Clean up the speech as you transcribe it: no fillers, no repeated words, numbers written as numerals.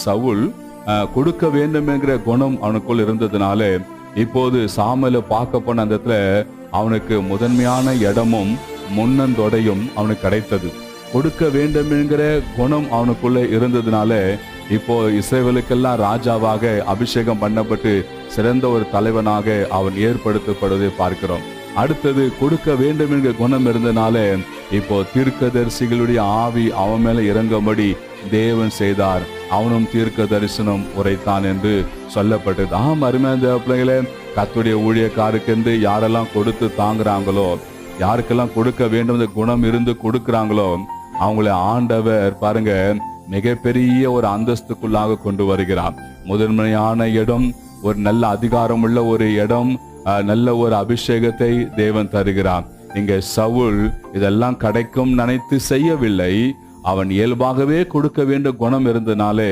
சவுல் கொடுக்க வேண்டும் என்கிற குணம் அவனுக்குள் இருந்ததுனால இப்போது சாமுவேலை பார்க்க போன அந்த இடத்துல அவனுக்கு முதன்மையான இடமும் முன்னந்தொடையும் அவனுக்கு கிடைத்தது. கொடுக்க வேண்டும் என்கிற குணம் அவனுக்குள்ள இருந்ததுனால இப்போ இஸ்ரவேலுக்கெல்லாம் ராஜாவாக அபிஷேகம் பண்ணப்பட்டு சிறந்த ஒரு தலைவனாக அவன் ஏற்படுத்தப்படுவதை பார்க்கிறோம். அடுத்தது கொடுக்க வேண்டும் என்கிற குணம் இருந்ததுனால இப்போ தீர்க்கதரிசிகளுடைய ஆவி அவன் மேல இறங்கும்படி தேவன் செய்தார். அவனும் தீர்க்க தரிசனம் உரைத்தான் என்று சொல்லப்பட்டது. அருமையான தேவ பிள்ளைகளே, கர்த்தருடைய ஊழியக்காருக்கு என்று யாரெல்லாம் கொடுத்து தாங்குறாங்களோ, யாருக்கெல்லாம் கொடுக்க வேண்டும் குணம் இருந்து கொடுக்கிறாங்களோ, அவங்கள ஆண்டவர் பாருங்க மிகப்பெரிய ஒரு அந்தஸ்துக்குள்ளாக கொண்டு வருகிறார். முதன்மையான இடம், ஒரு நல்ல அதிகாரம் உள்ள ஒரு இடம், நல்ல ஒரு அபிஷேகத்தை தேவன் தருகிறார். இங்க சவுல் இதெல்லாம் கிடைக்கும் நினைத்து செய்யவில்லை. அவன் இயல்பாகவே கொடுக்க வேண்டிய குணம் இருந்தனாலே